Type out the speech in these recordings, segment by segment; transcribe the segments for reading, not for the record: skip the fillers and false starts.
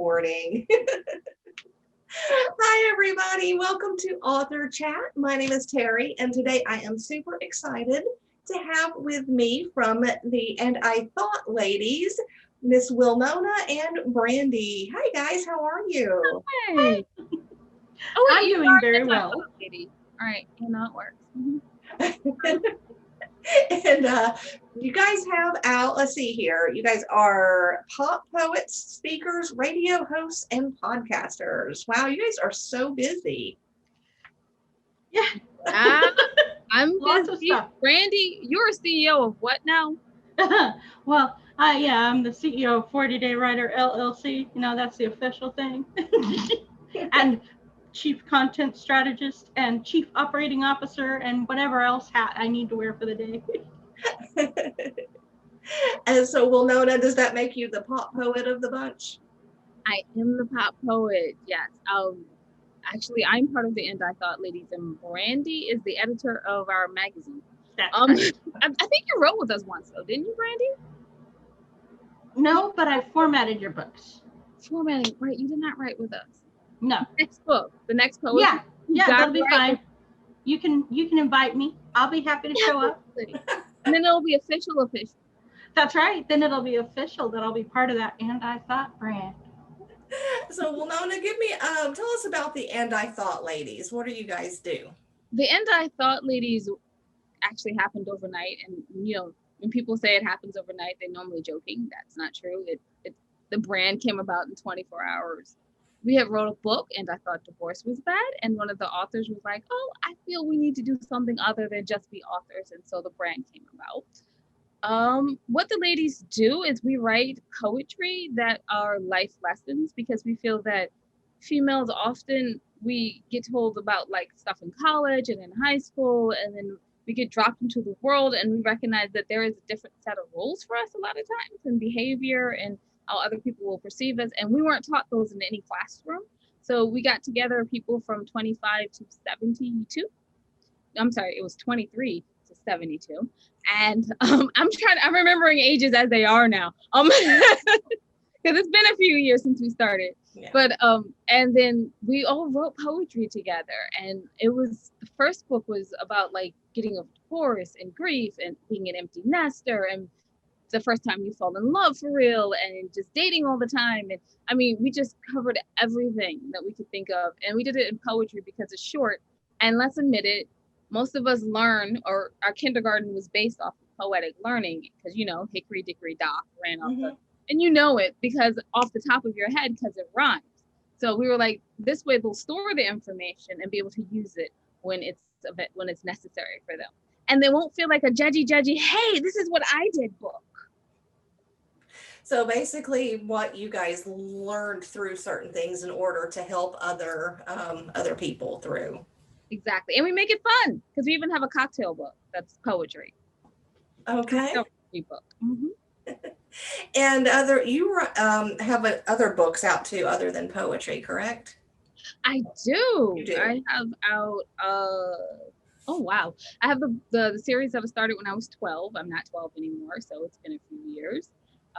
recording. Hi, everybody. Welcome to Author Chat. My name is Terry, and today I am super excited to have with me from the And I Thought ladies, Miss Wilnona and Brandy. Hi, guys. How are you? Hey. Oh, wait, I'm you doing are very the well. top lady. All right, you know it works. And you guys have out, let's see here, you guys are pop poets, speakers, radio hosts, and podcasters. Wow, you guys are so busy. Yeah. I'm Lots of busy. stuff. Brandy, you're a CEO of what now? Well, I'm the CEO of 40 Day Writer LLC. You know, that's the official thing. And chief content strategist and chief operating officer and whatever else hat I need to wear for the day. And so, Wilnona, does that make you the pop poet of the bunch? I am the pop poet. Yes. Actually, I'm part of the And I Thought ladies, and Brandy is the editor of our magazine. That's I think you wrote with us once, though, didn't you, Brandy? No, but I formatted your books. Formatting, right? You did not write with us. No. Next book, the next poet. Yeah, that'll be fine. You can invite me. I'll be happy to show up. And then it'll be official. That's right. Then it'll be official that I'll be part of that And I Thought brand. So, Wilnona, give me tell us about the And I Thought ladies. What do you guys do? The And I Thought ladies actually happened overnight, and when people say it happens overnight, they're normally joking. That's not true. The brand came about in 24 hours. We had wrote a book, And I Thought Divorce Was Bad, and one of the authors was like, oh, I feel we need to do something other than just be authors, and so the brand came about. What the ladies do is we write poetry that are life lessons, because we feel that females often, we get told about like stuff in college and in high school, and then we get dropped into the world, and we recognize that there is a different set of rules for us a lot of times, and behavior and how other people will perceive us, and we weren't taught those in any classroom. So we got together people from 25 to 72. I'm sorry, it was 23 to 72. And I'm remembering ages as they are now. Because it's been a few years since we started. Yeah. But and then we all wrote poetry together, and the first book was about like getting a divorce and grief and being an empty nester and the first time you fall in love for real and just dating all the time. And I mean, we just covered everything that we could think of, and we did it in poetry because it's short. And let's admit it, most of us learn, or our kindergarten was based off of poetic learning, because hickory dickory dock ran off the, and it because off the top of your head, because it rhymes. So we were like, this way they'll store the information and be able to use it when it's necessary for them, and they won't feel like a judgy, hey, this is what I did book. So basically, what you guys learned through certain things in order to help other people through. Exactly, and we make it fun because we even have a cocktail book that's poetry. Okay. Book. Mm-hmm. And you have other books out too, other than poetry, correct? I do. You do. I have out. Oh wow! I have the series that I started when I was 12. I'm not 12 anymore, so it's been a few years.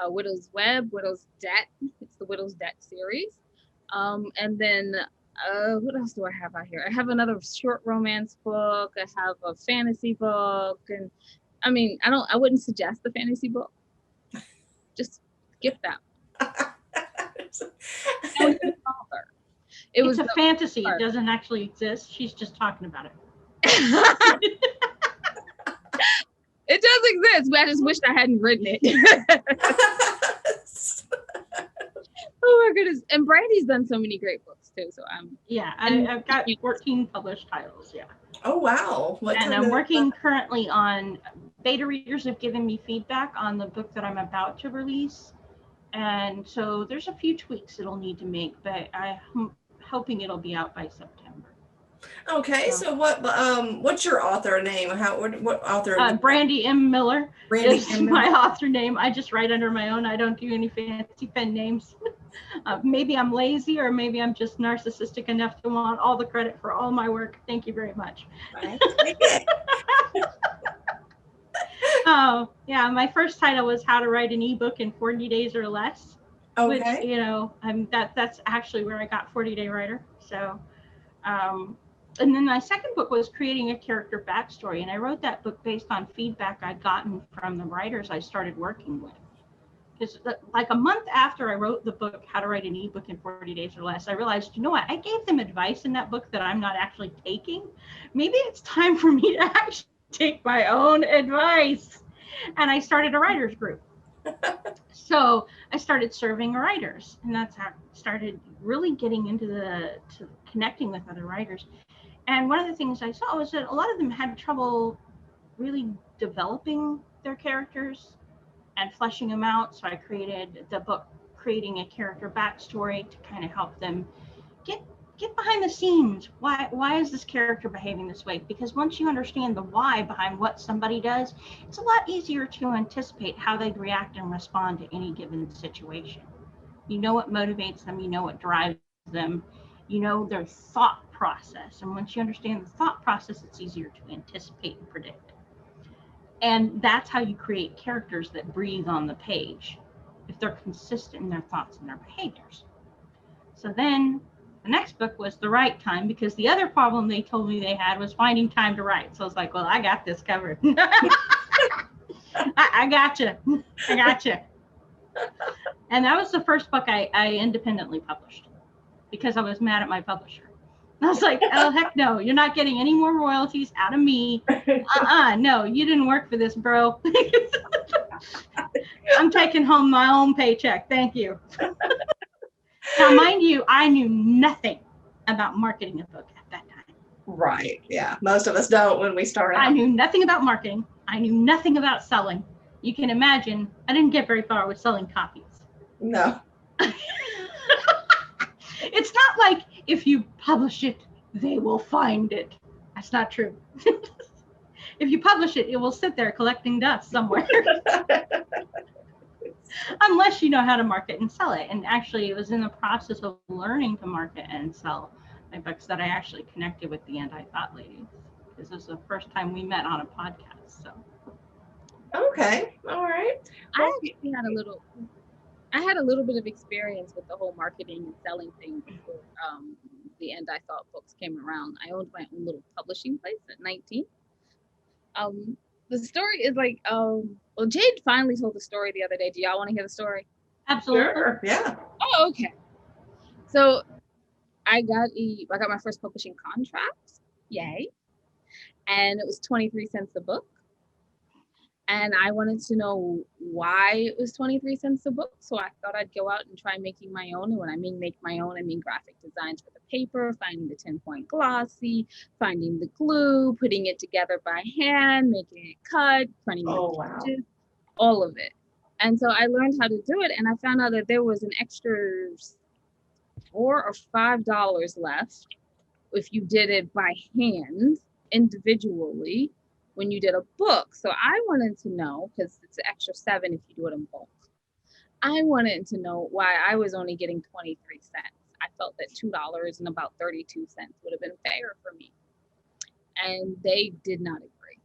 Widow's Web, Widow's Debt. It's the Widow's Debt series. And then what else do I have out here? I have another short romance book. I have a fantasy book, and I mean, I wouldn't suggest the fantasy book. Just skip that. It's a fantasy. It doesn't actually exist. She's just talking about it. It does exist, but I just wished I hadn't written it. Oh my goodness. And Brandy's done so many great books too. So I've got 14 published titles. Yeah. Oh wow. I'm working currently on, beta readers have given me feedback on the book that I'm about to release. And so there's a few tweaks it'll need to make, but I'm hoping it'll be out by September. Okay, so what's your author name? What author? Brandy M Miller. Brandy is M. Miller. My author name. I just write under my own. I don't do any fancy pen names. Maybe I'm lazy, or maybe I'm just narcissistic enough to want all the credit for all my work. Thank you very much. Oh, yeah. My first title was How to Write an eBook in 40 Days or Less. which, Okay. that's actually where I got 40 Day Writer. So, and then my second book was creating a character backstory. And I wrote that book based on feedback I'd gotten from the writers I started working with. Because like a month after I wrote the book, How to Write an eBook in 40 Days or Less, I realized, you know what? I gave them advice in that book that I'm not actually taking. Maybe it's time for me to actually take my own advice. And I started a writers group. So I started serving writers, and that's how I started really getting into to connecting with other writers. And one of the things I saw was that a lot of them had trouble really developing their characters and fleshing them out. So I created the book, Creating a Character Backstory, to kind of help them get behind the scenes. Why is this character behaving this way? Because once you understand the why behind what somebody does, it's a lot easier to anticipate how they'd react and respond to any given situation. You know what motivates them, you know what drives them, you know their thought process. And once you understand the thought process, it's easier to anticipate and predict. And that's how you create characters that breathe on the page, if they're consistent in their thoughts and their behaviors. So then the next book was The Right Time, because the other problem they told me they had was finding time to write. So I was like, well, I got this covered. I gotcha. I gotcha. And that was the first book I independently published, because I was mad at my publisher. I was like, oh, heck no, you're not getting any more royalties out of me. No, you didn't work for this, bro. I'm taking home my own paycheck. Thank you. Now, mind you, I knew nothing about marketing a book at that time. Right. Yeah. Most of us don't when we start out. I knew nothing about marketing. I knew nothing about selling. You can imagine, I didn't get very far with selling copies. No. It's not like if you publish it, they will find it. That's not true. If you publish it, it will sit there collecting dust somewhere. Unless you know how to market and sell it. And actually, it was in the process of learning to market and sell my books that I actually connected with the And I Thought ladies. This was the first time we met on a podcast. So. Okay. All right. I actually had a little bit of experience with the whole marketing and selling thing before the And I Thought books came around. I owned my own little publishing place at 19. The story is like, well, Jade finally told the story the other day. Do y'all want to hear the story? Absolutely. Sure. Yeah. Oh, okay. So I got my first publishing contract. Yay. And it was 23 cents a book. And I wanted to know why it was 23 cents a book. So I thought I'd go out and try making my own. And when I mean make my own, I mean graphic designs for the paper, finding the 10-point glossy, finding the glue, putting it together by hand, making it cut, printing the pages, all of it. And so I learned how to do it. And I found out that there was an extra $4 or $5 left if you did it by hand, individually, when you did a book. So I wanted to know, because it's an extra $7 if you do it in bulk. I wanted to know why I was only getting 23 cents. I felt that $2 and about 32 cents would have been fair for me. And they did not agree.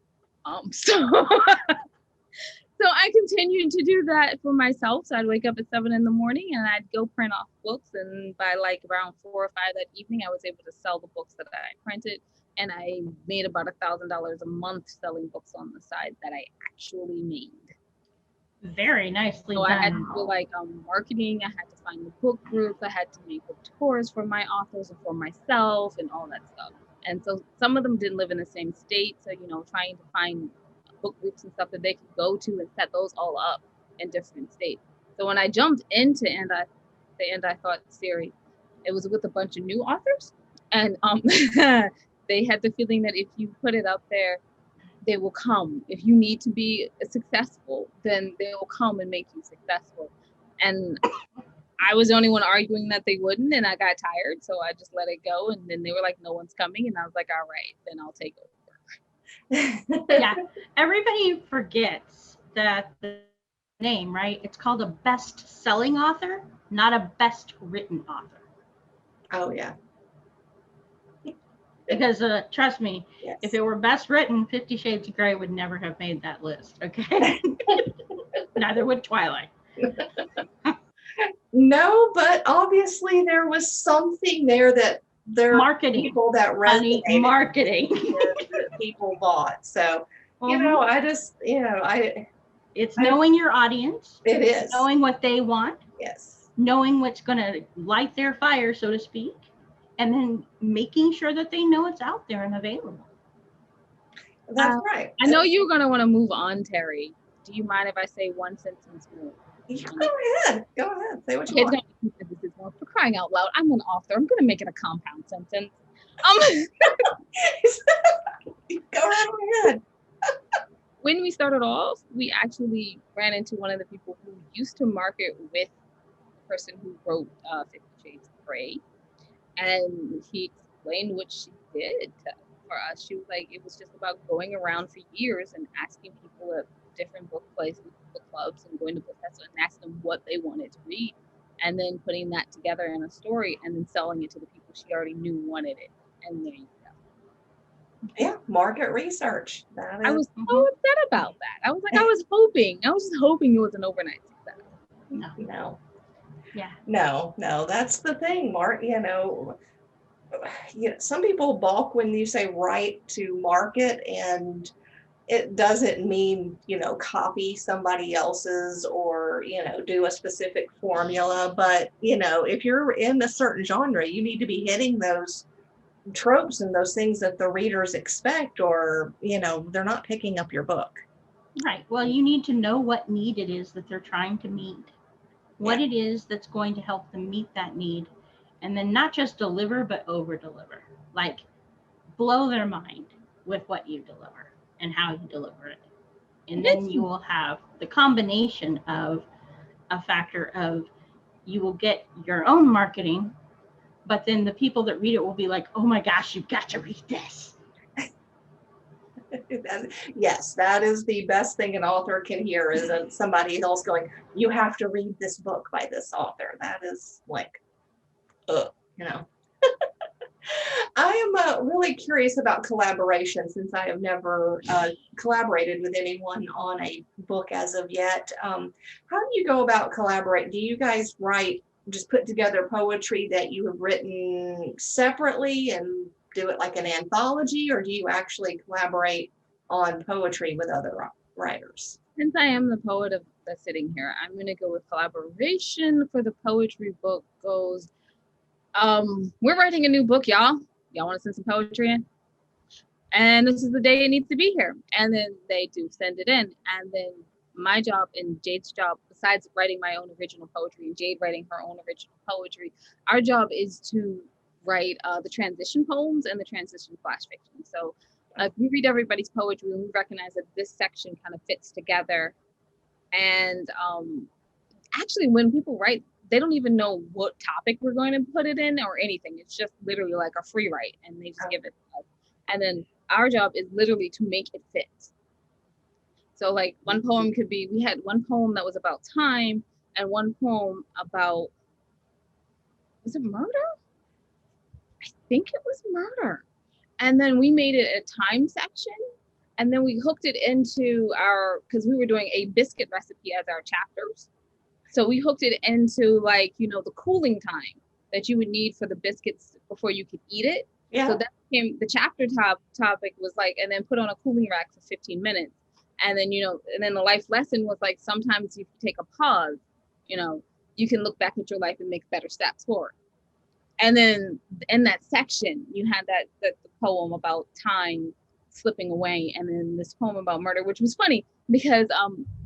So I continued to do that for myself. So I'd wake up at 7 in the morning and I'd go print off books. And by like around 4 or 5 that evening, I was able to sell the books that I printed. And I made about $1,000 a month selling books on the side that I actually made. Very nicely so done. I had to do like marketing. I had to find the book groups. I had to make book tours for my authors and for myself and all that stuff. And so some of them didn't live in the same state. So, trying to find book groups and stuff that they could go to and set those all up in different states. So when I jumped into the And I Thought series, it was with a bunch of new authors. And they had the feeling that if you put it up there, they will come. If you need to be successful, then they will come and make you successful. And I was the only one arguing that they wouldn't, and I got tired, so I just let it go. And then they were like, no one's coming. And I was like, all right, then I'll take over. Yeah, everybody forgets that the name, right? It's called a best-selling author, not a best-written author. Oh, yeah. Because trust me, Yes. If it were best written, 50 Shades of Grey would never have made that list, okay? Neither would Twilight. No, but obviously there was something there that there are Marketing. people that Honey, resonated marketing. that people bought. So, you know, I just, you know, It's knowing your audience, it is. knowing what they want, Yes. knowing what's going to light their fire, so to speak, and then making sure that they know it's out there and available. That's right. I know you're going to want to move on, Terry. Do you mind if I say one sentence more? Go ahead. Go ahead. Say what you want. This is more for crying out loud. I'm an author. I'm going to make it a compound sentence. Go right ahead. When we started off, we actually ran into one of the people who used to market with the person who wrote 50 Shades of Grey. And he explained what she did for us. She was like, it was just about going around for years and asking people at different book places, book clubs, and going to book festivals and asking them what they wanted to read, and then putting that together in a story and then selling it to the people she already knew wanted it. And there you go. Yeah, market research. I was so upset about that. I was like, I was just hoping it was an overnight success. No. Yeah. No, that's the thing, Mark. You know, some people balk when you say right to market, and it doesn't mean, you know, copy somebody else's or, you know, do a specific formula. But, you know, if you're in a certain genre, you need to be hitting those tropes and those things that the readers expect, or, you know, they're not picking up your book. Right. Well, you need to know what need it is that they're trying to meet, what it is that's going to help them meet that need, and then not just deliver, but over deliver. Like, blow their mind with what you deliver and how you deliver it. And then you will have the combination of a factor of you will get your own marketing, but then the people that read it will be like, oh my gosh, you've got to read this. Yes, that is the best thing an author can hear, is that somebody else going, you have to read this book by this author. That is like, you know. I am really curious about collaboration, since I have never collaborated with anyone on a book as of yet. How do you go about collaborating? Do you guys just put together poetry that you have written separately and do it like an anthology, or do you actually collaborate on poetry with other writers? Since I am the poet that's sitting here, I'm going to go with collaboration. For the poetry book goes, we're writing a new book, y'all. Y'all want to send some poetry in? And this is the day it needs to be here. And then they do send it in. And then my job and Jade's job, besides writing my own original poetry and Jade writing her own original poetry, our job is to write the transition poems and the transition flash fiction. So if we read everybody's poetry and we recognize that this section kind of fits together. And actually, when people write, they don't even know what topic we're going to put it in or anything. It's just literally like a free write, and they just give it to us. And then our job is literally to make it fit. So like one poem could be, we had one poem that was about time and one poem about, was it murder? I think it was murder. And then we made it a time section, and then we hooked it into because we were doing a biscuit recipe as our chapters. So we hooked it into, like, you know, the cooling time that you would need for the biscuits before you could eat it. Yeah. So that became the chapter topic was like, and then put on a cooling rack for 15 minutes. And then, you know, and then the life lesson was like, sometimes you take a pause, you know, you can look back at your life and make better steps forward. And then in that section, you had the poem about time slipping away, and then this poem about murder, which was funny because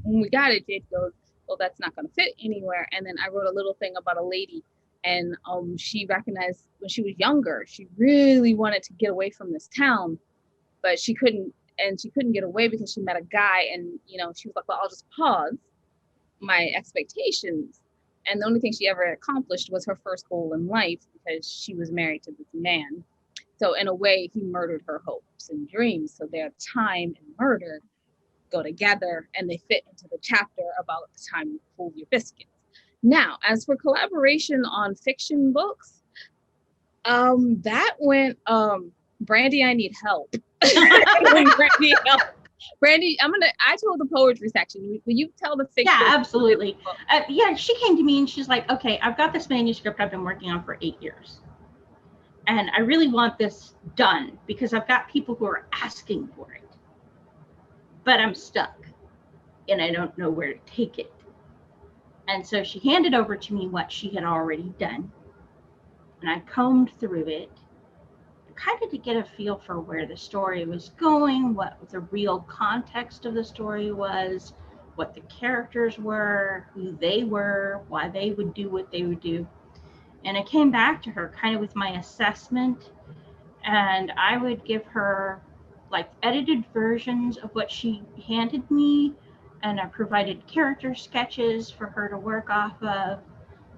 when we got it, Jade goes, well, that's not going to fit anywhere. And then I wrote a little thing about a lady, and she recognized when she was younger, she really wanted to get away from this town, but she couldn't get away because she met a guy, and, you know, she was like, well, I'll just pause my expectations. And the only thing she ever accomplished was her first goal in life, because she was married to this man. So in a way, he murdered her hopes and dreams. So their time and murder go together, and they fit into the chapter about the time you pull your biscuits. Now, as for collaboration on fiction books, that went, Brandy, I need help. Brandy, help. Brandy, I told the poetry section. Will you tell the fiction? Yeah, absolutely. Yeah, she came to me and she's like, okay, I've got this manuscript I've been working on for 8 years. And I really want this done because I've got people who are asking for it. But I'm stuck and I don't know where to take it. And so she handed over to me what she had already done. And I combed through it, kind of to get a feel for where the story was going, what the real context of the story was, what the characters were, who they were, why they would do what they would do. And I came back to her kind of with my assessment, and I would give her like edited versions of what she handed me, and I provided character sketches for her to work off of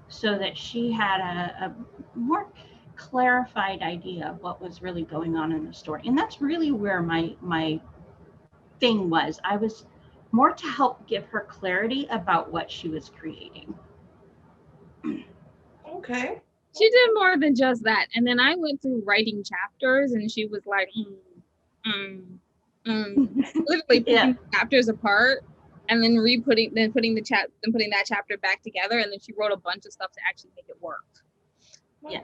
so that she had a more clarified idea of what was really going on in the story. And that's really where my thing was. I was more to help give her clarity about what she was creating. Okay. She did more than just that. And then I went through writing chapters and she was like, literally picking chapters apart and then putting that chapter back together. And then she wrote a bunch of stuff to actually make it work. Yeah.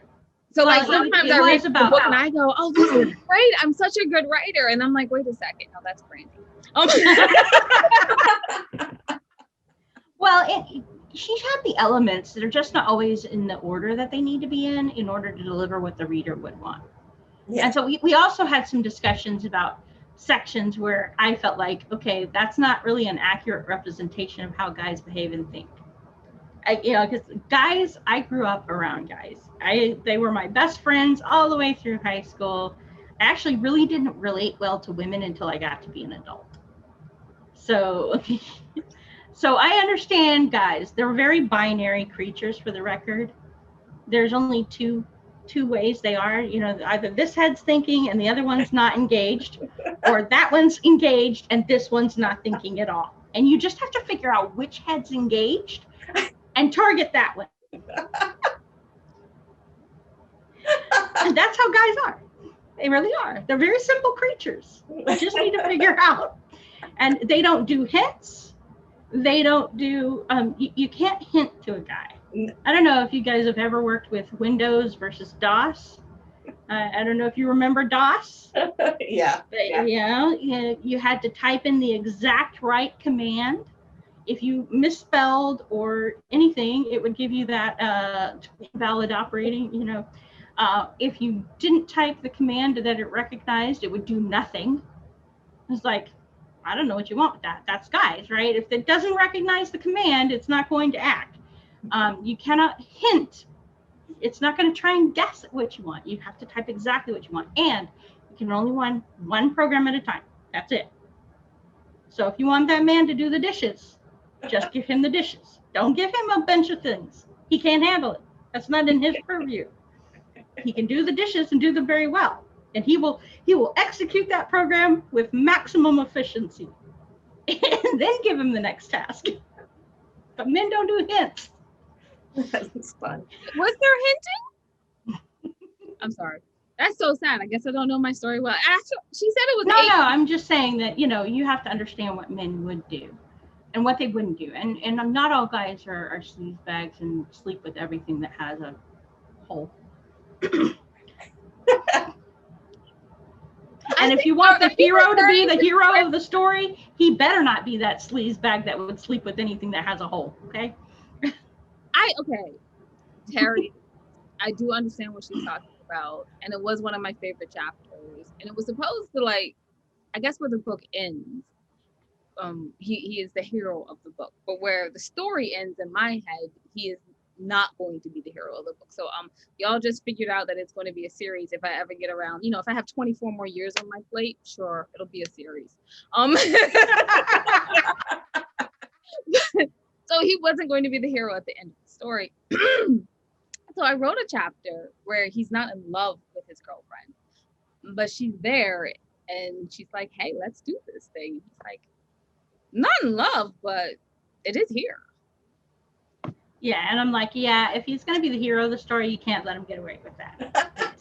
So like sometimes I read the book and I go, oh, this is great. I'm such a good writer. And I'm like, wait a second. No, that's Brandy. Well, she had the elements that are just not always in the order that they need to be in order to deliver what the reader would want. Yeah. And so we also had some discussions about sections where I felt like, okay, that's not really an accurate representation of how guys behave and think. Because guys, I grew up around guys. They were my best friends all the way through high school. I actually really didn't relate well to women until I got to be an adult. So I understand guys. They're very binary creatures, for the record. There's only two ways they are. Either this head's thinking and the other one's not engaged, or that one's engaged and this one's not thinking at all. And you just have to figure out which head's engaged and target that one. And that's how guys are. They really are. They're very simple creatures. You just need to figure out. And they don't do hints. They don't do, you can't hint to a guy. I don't know if you guys have ever worked with Windows versus DOS. I don't know if you remember DOS. Yeah. You had to type in the exact right command. If you misspelled or anything, it would give you that valid operating, if you didn't type the command that it recognized, it would do nothing. It's like, I don't know what you want with that. That's guys, right? If it doesn't recognize the command, it's not going to act. You cannot hint. It's not going to try and guess at what you want. You have to type exactly what you want. And you can only run one program at a time. That's it. So if you want that man to do the dishes, just give him the dishes. Don't give him a bunch of things. He can't handle it. That's not in his purview. He can do the dishes and do them very well. And he will execute that program with maximum efficiency. And then give him the next task. But men don't do hints. That's fun. Was there hinting? I'm sorry. That's so sad. I guess I don't know my story well. Actually, she said it was No, I'm just saying that, you have to understand what men would do and what they wouldn't do. And not all guys are sleaze bags and sleep with everything that has a hole. And if you want the hero to be the hero of the story, he better not be that sleaze bag that would sleep with anything that has a hole. Okay. Okay, Terry, I do understand what she's talking about, and it was one of my favorite chapters. And it was supposed to, like, I guess where the book ends, he is the hero of the book, but where the story ends in my head, he is not going to be the hero of the book. So y'all just figured out that it's going to be a series if I ever get around. If I have 24 more years on my plate, sure, it'll be a series. So he wasn't going to be the hero at the end of the story. So I wrote a chapter where he's not in love with his girlfriend, but she's there and she's like, hey, let's do this thing. He's like, not in love, but it is here. Yeah, and I'm like, yeah, if he's going to be the hero of the story, you can't let him get away with that.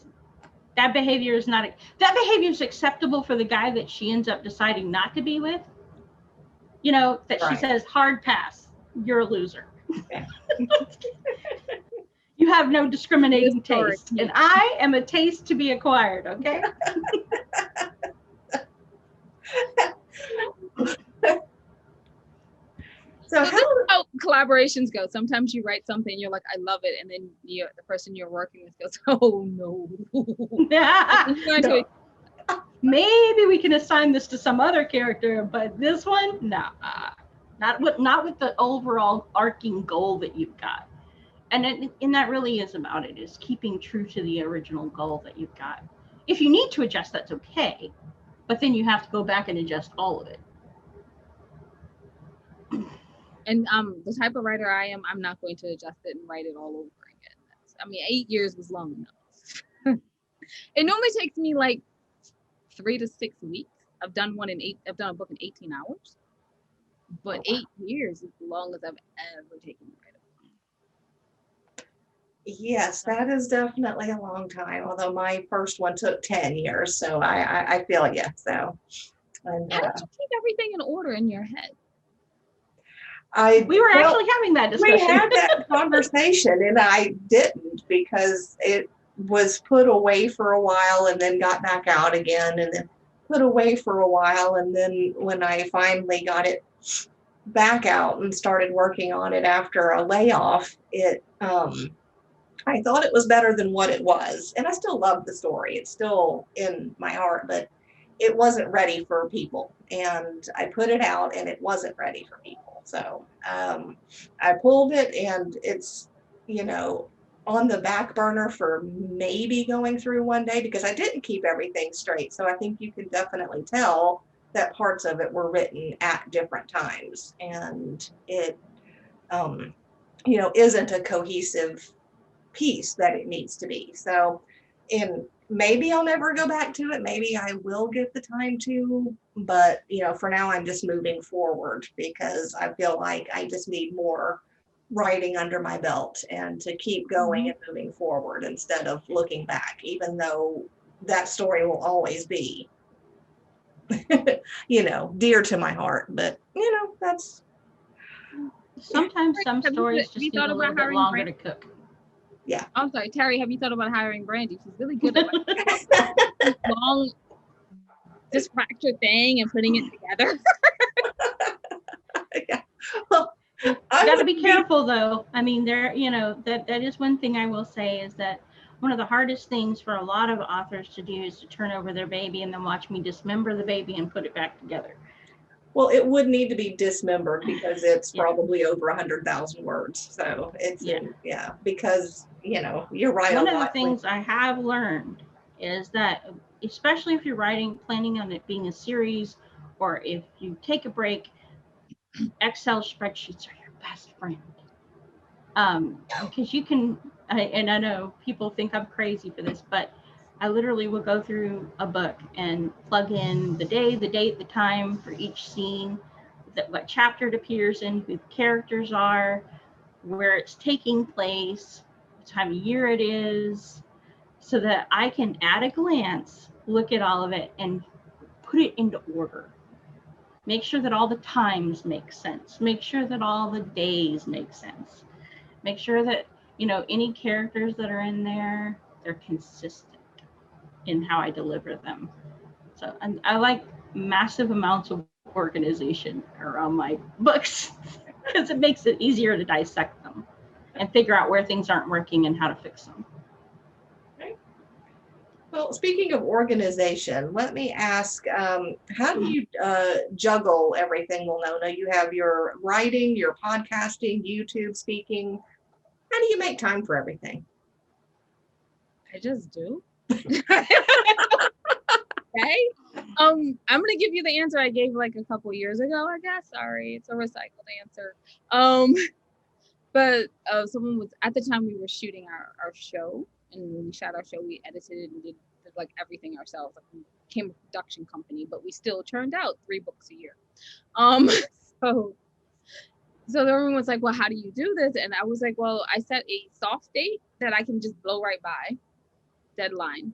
that behavior is not, that behavior is acceptable for the guy that she ends up deciding not to be with. You know, that she says, hard pass, you're a loser. Yeah. You have no discriminating taste. And I am a taste to be acquired, okay? So this is how collaborations go. Sometimes you write something, you're like, I love it, and then the person you're working with goes, oh no. No. Maybe we can assign this to some other character, but this one, nah, not with the overall arcing goal that you've got. And that really is about it, is keeping true to the original goal that you've got. If you need to adjust, that's okay, but then you have to go back and adjust all of it. And the type of writer I am, I'm not going to adjust it and write it all over again. 8 years was long enough. It normally takes me like 3 to 6 weeks. I've done a book in 18 hours. But 8 years is the longest I've ever taken to write a book. Yes, that is definitely a long time. Although my first one took 10 years, so I feel you. So, and, how did you keep everything in order in your head? We were actually having that discussion. We had that conversation, and I didn't, because it was put away for a while and then got back out again, and then put away for a while, and then when I finally got it back out and started working on it after a layoff, I thought it was better than what it was, and I still love the story. It's still in my heart, but it wasn't ready for people, and I put it out and it wasn't ready for people. So I pulled it, and it's, on the back burner for maybe going through one day, because I didn't keep everything straight. So I think you can definitely tell that parts of it were written at different times, and it, isn't a cohesive piece that it needs to be. So, and maybe I'll never go back to it. Maybe I will get the time to, but for now I'm just moving forward, because I feel like I just need more writing under my belt and to keep going and moving forward instead of looking back, even though that story will always be, dear to my heart. But, that's. Sometimes some stories just need a little bit longer to cook. Yeah. I'm sorry, Terry, have you thought about hiring Brandy? She's really good at like long, this fractured thing and putting it together. Yeah. Well, you got to be careful, though. I mean, that is one thing I will say, is that one of the hardest things for a lot of authors to do is to turn over their baby and then watch me dismember the baby and put it back together. Well, it would need to be dismembered, because it's probably over 100,000 words. So it's, because, you're right. One of the things I have learned is that, especially if you're planning on it being a series, or if you take a break, Excel spreadsheets are your best friend. Because you can, and I know people think I'm crazy for this, but I literally will go through a book and plug in the day, the date, the time for each scene, what chapter it appears in, who the characters are, where it's taking place, what time of year it is, so that I can, at a glance, look at all of it and put it into order. Make sure that all the times make sense. Make sure that all the days make sense. Make sure that, any characters that are in there, they're consistent in how I deliver them. So, and I like massive amounts of organization around my books, because it makes it easier to dissect them and figure out where things aren't working and how to fix them. Okay. Well, speaking of organization, let me ask, how do you juggle everything, Wilnona? You have your writing, your podcasting, YouTube, speaking. How do you make time for everything? I just do. Okay. I'm gonna give you the answer I gave like a couple years ago, I guess. Sorry, it's a recycled answer. But someone was, at the time we were shooting our show, and when we shot our show, we edited and did like everything ourselves. Like, we became a production company, but we still churned out 3 books a year. So everyone was like, well, how do you do this? And I was like, well, I set a soft date that I can just blow right by, deadline.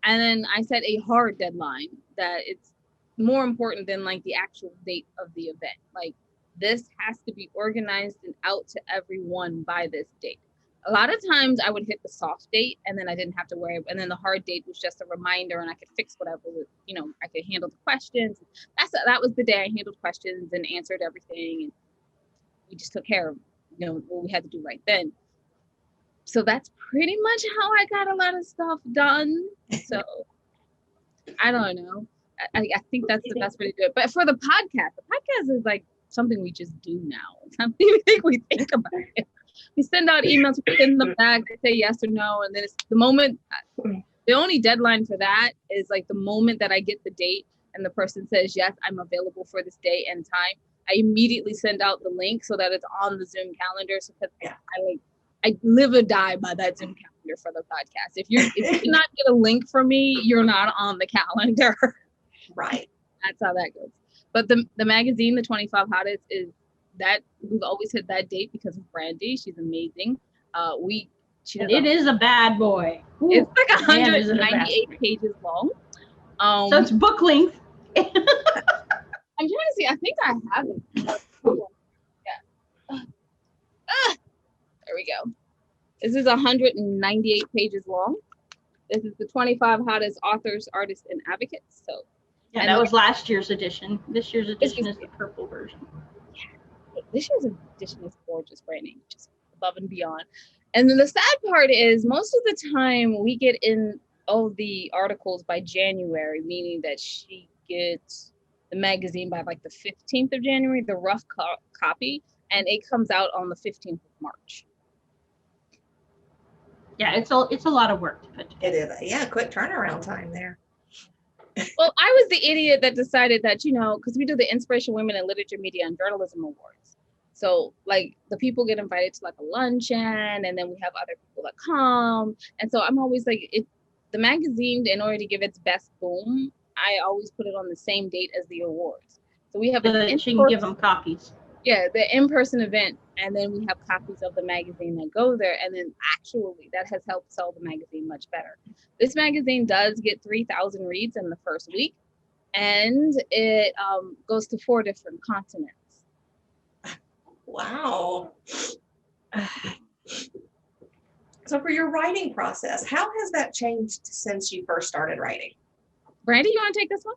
And then I set a hard deadline that it's more important than like the actual date of the event. Like this has to be organized and out to everyone by this date. A lot of times I would hit the soft date and then I didn't have to worry. And then the hard date was just a reminder and I could fix whatever, I could handle the questions. That was the day I handled questions and answered everything. And we just took care of, what we had to do right then. So that's pretty much how I got a lot of stuff done. So I don't know. I think that's the best way to do it. But for the podcast is like something we just do now. It's something we think about it. We send out emails, we send them back, they say yes or no, and then it's the moment. The only deadline for that is like the moment that I get the date and the person says yes, I'm available for this day and time. I immediately send out the link so that it's on the Zoom calendar. So that I live or die by that Zoom calendar for the podcast. If you not get a link from me, you're not on the calendar. Right. That's how that goes. But the magazine, the 25 Hottest, is that we've always hit that date because of Brandy. She's amazing. It is a bad boy. Ooh, it's like 198 pages long. So it's book length. I'm trying to see. I think I have it. Yeah. There we go. This is 198 pages long. This is the 25 Hottest Authors, Artists, and Advocates. So yeah, that was last year's edition. This year's edition is the purple version. Yeah. This year's edition is gorgeous, Brandy, just above and beyond. And then the sad part is most of the time we get in all the articles by January, meaning that she gets the magazine by like the 15th of January, the rough copy, and it comes out on the 15th of March. Yeah, it's a lot of work to put together. It is. Yeah, quick turnaround time there. Well, I was the idiot that decided that, because we do the Inspiration Women in Literature, Media, and Journalism Awards. So like the people get invited to like a luncheon and then we have other people that come. And so I'm always like, the magazine, in order to give its best boom, I always put it on the same date as the awards. So we have she can give them copies. Yeah, the in-person event, and then we have copies of the magazine that go there, and then actually that has helped sell the magazine much better. This magazine does get 3,000 reads in the first week, and it goes to 4 different continents. Wow. So for your writing process, how has that changed since you first started writing? Brandy, you want to take this one?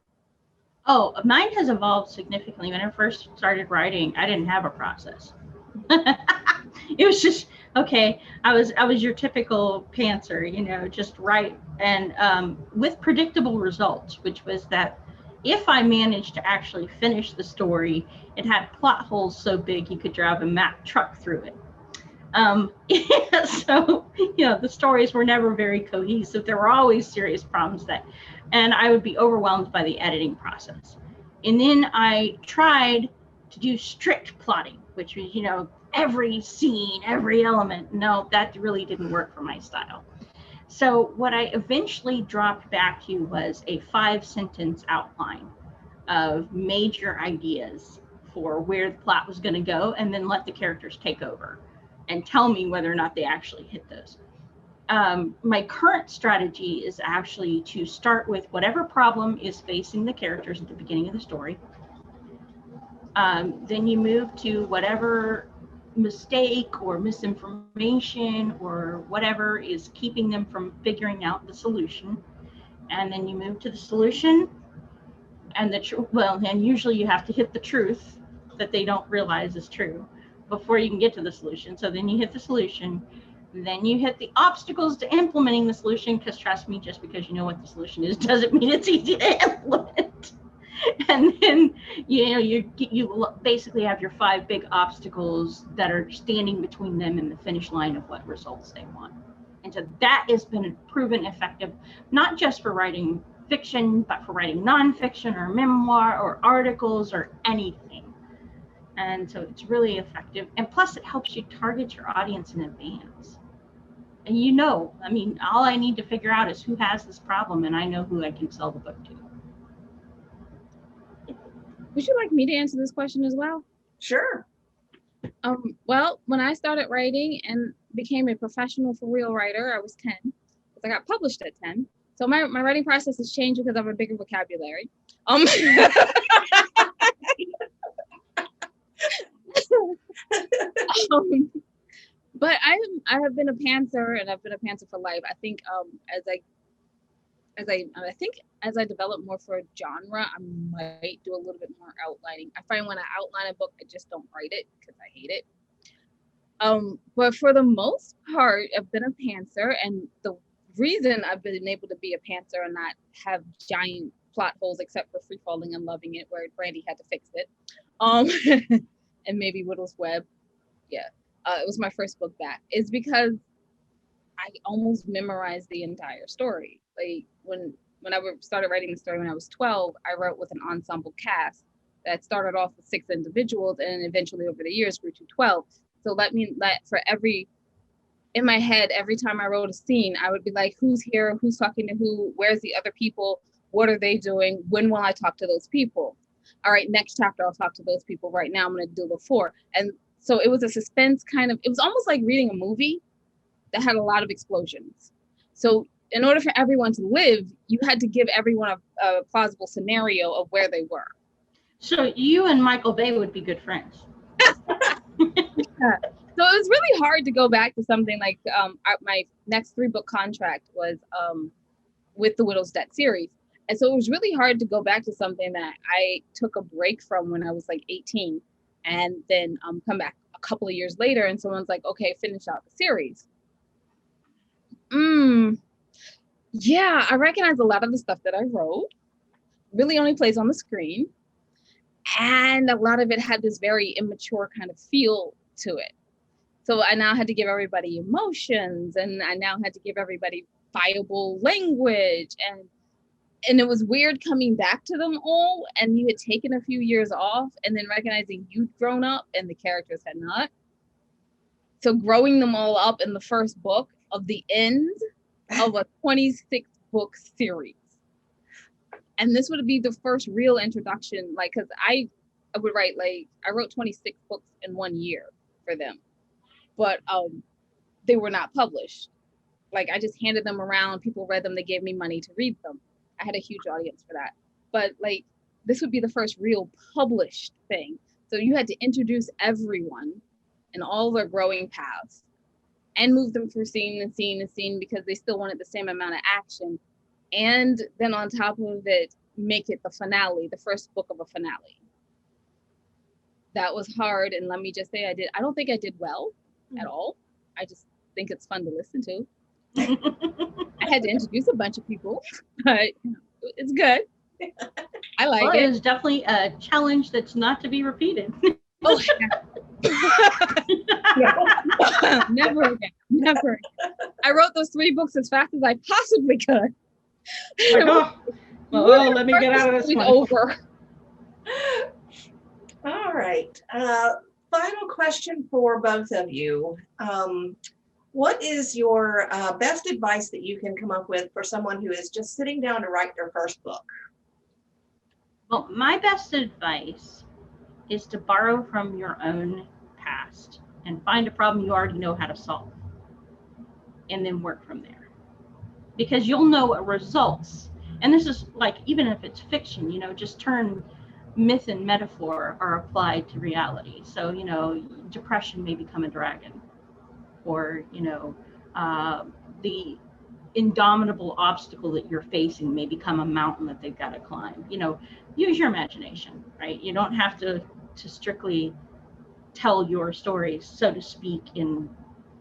Oh, mine has evolved significantly. When I first started writing, I didn't have a process. It was just, okay, I was your typical pantser, just write and with predictable results, which was that if I managed to actually finish the story, it had plot holes so big you could drive a Mack truck through it. So, the stories were never very cohesive. There were always serious problems and I would be overwhelmed by the editing process. And then I tried to do strict plotting, which was, every scene, every element. No, that really didn't work for my style. So what I eventually dropped back to was a 5-sentence outline of major ideas for where the plot was going to go, and then let the characters take over and tell me whether or not they actually hit those. My current strategy is actually to start with whatever problem is facing the characters at the beginning of the story. Then you move to whatever mistake or misinformation or whatever is keeping them from figuring out the solution. And then you move to the solution and and usually you have to hit the truth that they don't realize is true before you can get to the solution. So then you hit the solution. Then you hit the obstacles to implementing the solution, because trust me, just because you know what the solution is doesn't mean it's easy to implement. And then you basically have your 5 big obstacles that are standing between them and the finish line of what results they want. And so that has been proven effective, not just for writing fiction, but for writing nonfiction or memoir or articles or anything. And so it's really effective. And plus it helps you target your audience in advance. And all I need to figure out is who has this problem, and I know who I can sell the book to. Would you like me to answer this question as well? Sure. Well, when I started writing and became a professional for real writer, I was 10, because I got published at 10. So my writing process has changed because I have a bigger vocabulary. But I have been a pantser, and I've been a pantser for life. I think as I develop more for a genre, I might do a little bit more outlining. I find when I outline a book, I just don't write it because I hate it. But for the most part, I've been a pantser, and the reason I've been able to be a pantser and not have giant plot holes, except for Free Falling and Loving It, where Brandy had to fix it, and maybe Whittle's Web, yeah, it was my first book back, is because I almost memorized the entire story. Like when I started writing the story when I was 12, I wrote with an ensemble cast that started off with 6 individuals and eventually over the years grew to 12. So in my head, every time I wrote a scene, I would be like, who's here? Who's talking to who? Where's the other people? What are they doing? When will I talk to those people? All right, next chapter, I'll talk to those people. Right now, I'm going to do the 4. And so it was a suspense it was almost like reading a movie that had a lot of explosions. So in order for everyone to live, you had to give everyone a plausible scenario of where they were. So you and Michael Bay would be good friends. Yeah. So it was really hard to go back to something like my next 3-book contract was with the Widow's Debt series. And so it was really hard to go back to something that I took a break from when I was like 18 and then come back a couple of years later and someone's like, okay, finish out the series. Yeah, I recognize a lot of the stuff that I wrote really only plays on the screen. And a lot of it had this very immature kind of feel to it. So I now had to give everybody emotions, and I now had to give everybody viable language. And it was weird coming back to them all, and you had taken a few years off, and then recognizing you'd grown up and the characters had not. So growing them all up in the first book of the end of a 26-book series. And this would be the first real introduction, like, because I would write, like, I wrote 26 books in 1 year for them. But they were not published. Like, I just handed them around, people read them, they gave me money to read them. I had a huge audience for that. But, like, this would be the first real published thing. So you had to introduce everyone in all their growing paths and move them through scene and scene and scene because they still wanted the same amount of action. And then on top of it, make it the finale, the first book of a finale. That was hard. And let me just say, I don't think I did well at all. I just think it's fun to listen to. I had to introduce a bunch of people, but it's good. I like it. It is definitely a challenge that's not to be repeated. Oh, never again. Never again. I wrote those 3 books as fast as I possibly could. Let me get out of this one. Over. All right. Final question for both of you. What is your best advice that you can come up with for someone who is just sitting down to write their first book? Well, my best advice is to borrow from your own past and find a problem you already know how to solve and then work from there. Because you'll know what results. And this is like, even if it's fiction, just turn myth and metaphor are applied to reality. So, depression may become a dragon, or, the indomitable obstacle that you're facing may become a mountain that they've got to climb. Use your imagination, right? You don't have to strictly tell your stories, so to speak, in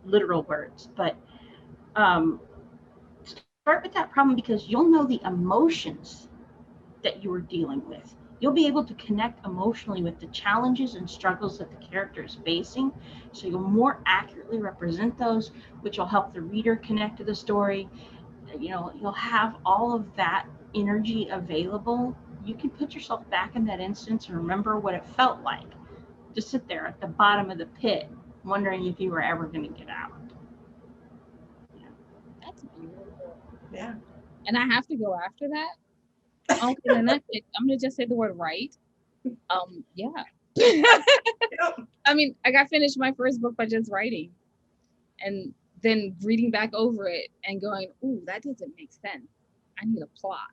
literal words, but start with that problem because you'll know the emotions that you are dealing with. You'll be able to connect emotionally with the challenges and struggles that the character is facing, so you'll more accurately represent those, which will help the reader connect to the story. You'll have all of that energy available. You can put yourself back in that instance and remember what it felt like to sit there at the bottom of the pit, wondering if you were ever going to get out. That's beautiful. Yeah. And I have to go after that. Okay, then that's it. I'm gonna just say the word right. Yeah. I mean, I got finished my first book by just writing, and then reading back over it and going, "Ooh, that doesn't make sense." I need a plot.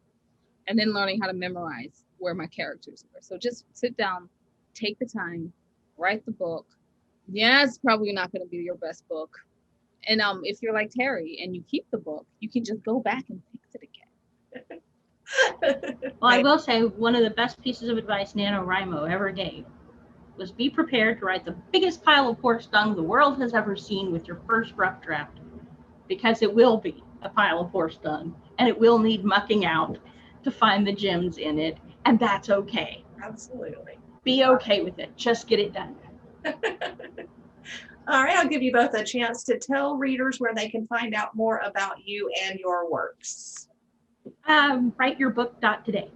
And then learning how to memorize where my characters were. So just sit down, take the time, write the book. Yeah, it's probably not going to be your best book. And if you're like Terry and you keep the book, you can just go back and fix it again. Well, I will say one of the best pieces of advice NaNoWriMo ever gave was be prepared to write the biggest pile of horse dung the world has ever seen with your first rough draft, because it will be a pile of horse dung and it will need mucking out to find the gems in it, and that's okay. Absolutely. Be okay with it. Just get it done. All right, I'll give you both a chance to tell readers where they can find out more about you and your works. Writeyourbook.today.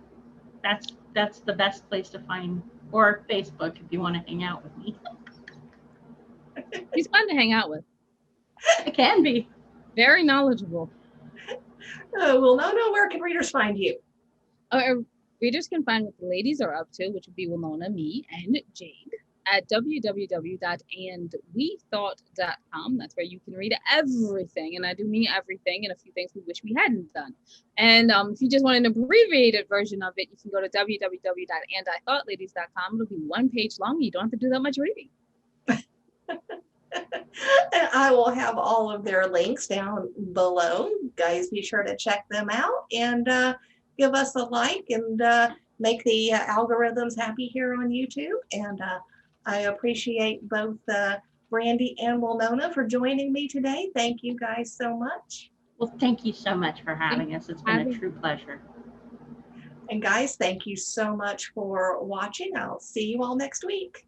That's the best place to find, or Facebook if you want to hang out with me. He's fun to hang out with. It can be. Very knowledgeable. Wilnona, where can readers find you? Readers can find what the ladies are up to, which would be Wilnona, me, and Jade, at www.andwethought.com. That's where you can read everything, and I do mean everything, and a few things we wish we hadn't done. And if you just want an abbreviated version of it, you can go to www.andithoughladies.com. It'll be one page long. You don't have to do that much reading. And I will have all of their links down below. Guys, be sure to check them out and give us a like and make the algorithms happy here on YouTube. And I appreciate both Brandy and Wilnona for joining me today. Thank you guys so much. Well, thank you so much for having us. It's been a true pleasure. And guys, thank you so much for watching. I'll see you all next week.